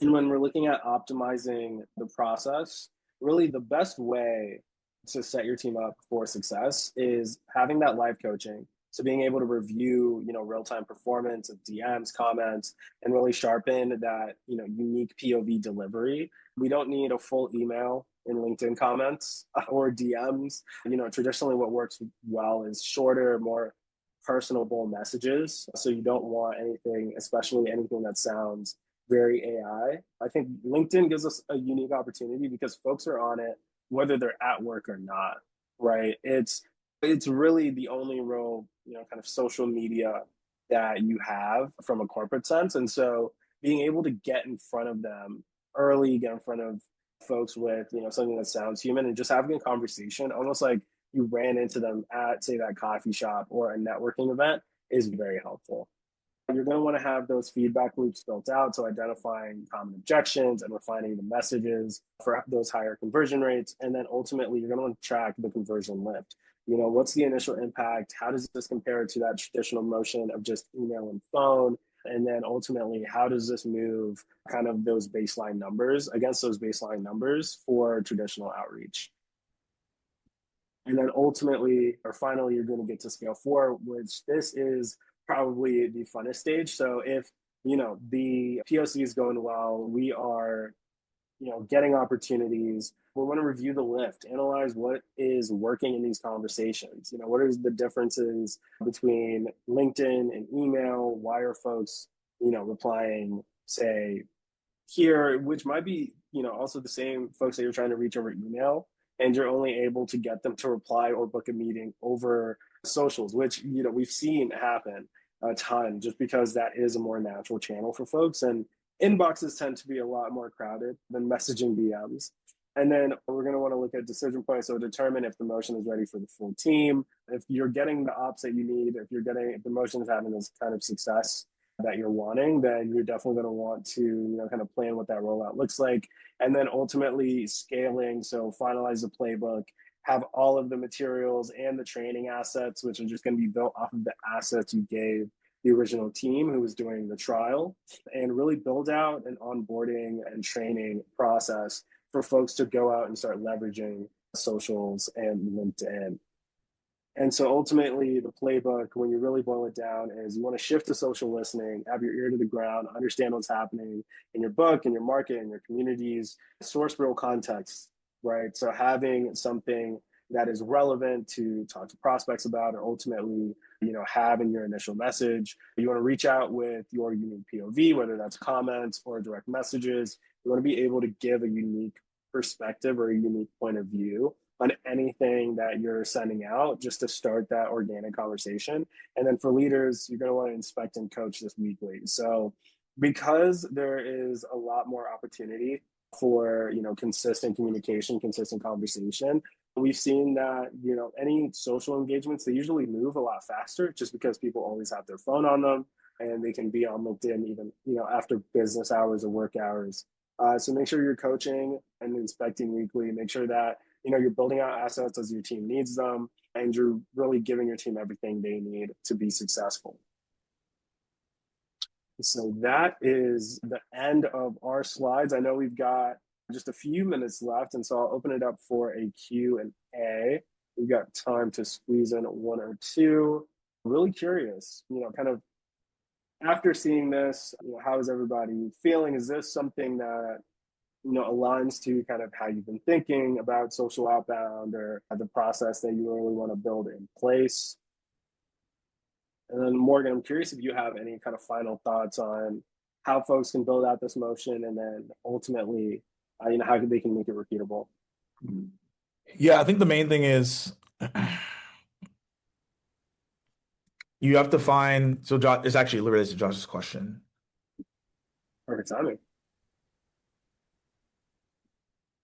And when we're looking at optimizing the process, really the best way to set your team up for success is having that live coaching. So being able to review, real-time performance of DMs, comments, and really sharpen that, unique POV delivery. We don't need a full email in LinkedIn comments or DMs. Traditionally what works well is shorter, more personable messages. So you don't want anything, especially anything that sounds very AI. I think LinkedIn gives us a unique opportunity because folks are on it whether they're at work or not, right? It's really the only real, kind of social media that you have from a corporate sense. And so being able to get in front of them early, get in front of folks with, something that sounds human and just having a conversation, almost like you ran into them at, say, that coffee shop or a networking event is very helpful. You're going to want to have those feedback loops built out. So identifying common objections and refining the messages for those higher conversion rates. And then ultimately, you're going to want to track the conversion lift. What's the initial impact? How does this compare to that traditional motion of just email and phone? And then ultimately, how does this move kind of those baseline numbers against those baseline numbers for traditional outreach? And then ultimately, or finally, you're going to get to scale 4, which this is probably the funnest stage. So if, the POC is going well, we are, getting opportunities, we want to review the lift, analyze what is working in these conversations. What are the differences between LinkedIn and email? Why are folks, replying, say, here, which might be, also the same folks that you're trying to reach over email, and you're only able to get them to reply or book a meeting over socials, which, we've seen happen a ton just because that is a more natural channel for folks. And inboxes tend to be a lot more crowded than messaging DMs. And then we're going to want to look at decision points. So determine if the motion is ready for the full team. If you're getting the ops that you need, if the motion is having this kind of success that you're wanting, then you're definitely going to want to, kind of plan what that rollout looks like. And then ultimately scaling. So finalize the playbook, have all of the materials and the training assets, which are just going to be built off of the assets you gave the original team who was doing the trial, and really build out an onboarding and training process for folks to go out and start leveraging socials and LinkedIn. And so ultimately, the playbook, when you really boil it down, is you want to shift to social listening, have your ear to the ground, understand what's happening in your book, in your market, in your communities, source real context, right? So having something that is relevant to talk to prospects about, or ultimately, have in your initial message. You want to reach out with your unique POV, whether that's comments or direct messages. You want to be able to give a unique perspective or a unique point of view on anything that you're sending out, just to start that organic conversation. And then for leaders, you're going to want to inspect and coach this weekly. So because there is a lot more opportunity for, consistent communication, consistent conversation, we've seen that, any social engagements, they usually move a lot faster just because people always have their phone on them and they can be on LinkedIn even, after business hours or work hours. So make sure you're coaching and inspecting weekly. Make sure that, you're building out assets as your team needs them, and you're really giving your team everything they need to be successful. So that is the end of our slides. I know we've got just a few minutes left, and so I'll open it up for a Q&A. We've got time to squeeze in one or two. Really curious, kind of after seeing this, how is everybody feeling? Is this something that, aligns to kind of how you've been thinking about social outbound or the process that you really want to build in place? And then Morgan, I'm curious if you have any kind of final thoughts on how folks can build out this motion, and then ultimately, how they can make it repeatable. Yeah, I think the main thing is you have to find. So, Josh, it's actually related to Josh's question. Perfect timing.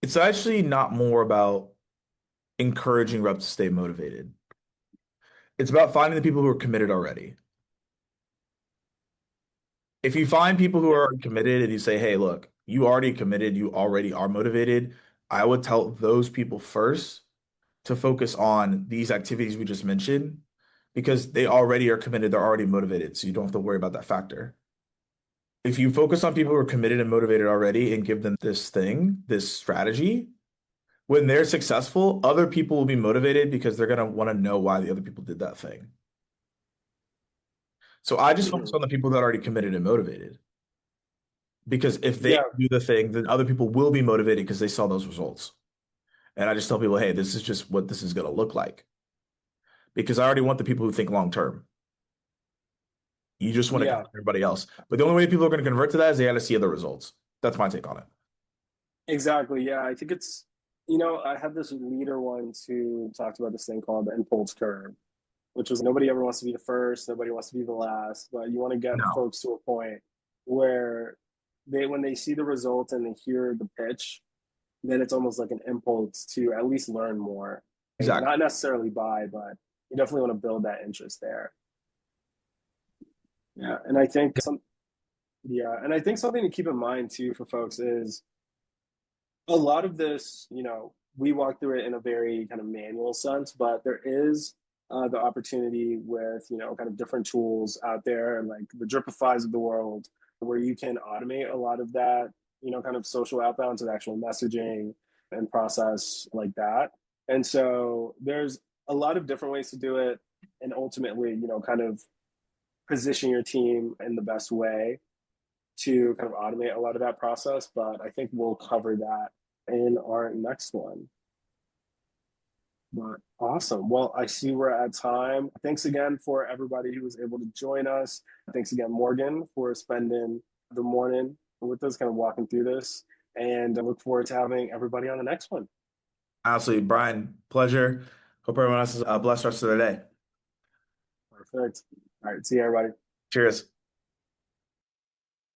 It's actually not more about encouraging reps to stay motivated. It's about finding the people who are committed already. If you find people who Yeah. are committed and you say, hey, look, you already committed, you already are motivated, I would tell those people first to focus on these activities we just mentioned because they already are committed, they're already motivated, so you don't have to worry about that factor. If you focus on people who are committed and motivated already and give them this thing, this strategy, when they're successful, other people will be motivated because they're going to want to know why the other people did that thing. So I just focus Mhm. on the people that are already committed and motivated. Because if they Yeah. do the thing, then other people will be motivated because they saw those results. And I just tell people, hey, this is just what this is going to look like. Because I already want the people who think long term. You just want to Yeah. convert everybody else. But the only way people are going to convert to that is they got to see other results. That's my take on it. Exactly. Yeah. I think I had this leader once who talked about this thing called the impulse curve, which was nobody ever wants to be the first, nobody wants to be the last, but you want to get No, folks to a point where when they see the results and they hear the pitch, then it's almost like an impulse to at least learn more. Right? exactly. Not necessarily buy, but you definitely want to build that interest there. Yeah. And I think something to keep in mind too for folks is a lot of this, we walk through it in a very kind of manual sense, but there is the opportunity with, kind of different tools out there, and like the Dripifies of the world, where you can automate a lot of that, kind of social outbound to the actual messaging and process like that. And so there's a lot of different ways to do it. And ultimately, kind of position your team in the best way to kind of automate a lot of that process. But I think we'll cover that in our next one. But awesome. Well, I see we're at time. Thanks again for everybody who was able to join us. Thanks again, Morgan, for spending the morning with us, kind of walking through this. And I look forward to having everybody on the next one. Honestly, Brian, pleasure. Hope everyone else has a blessed rest of their day. Perfect. All right. See you, everybody. Cheers.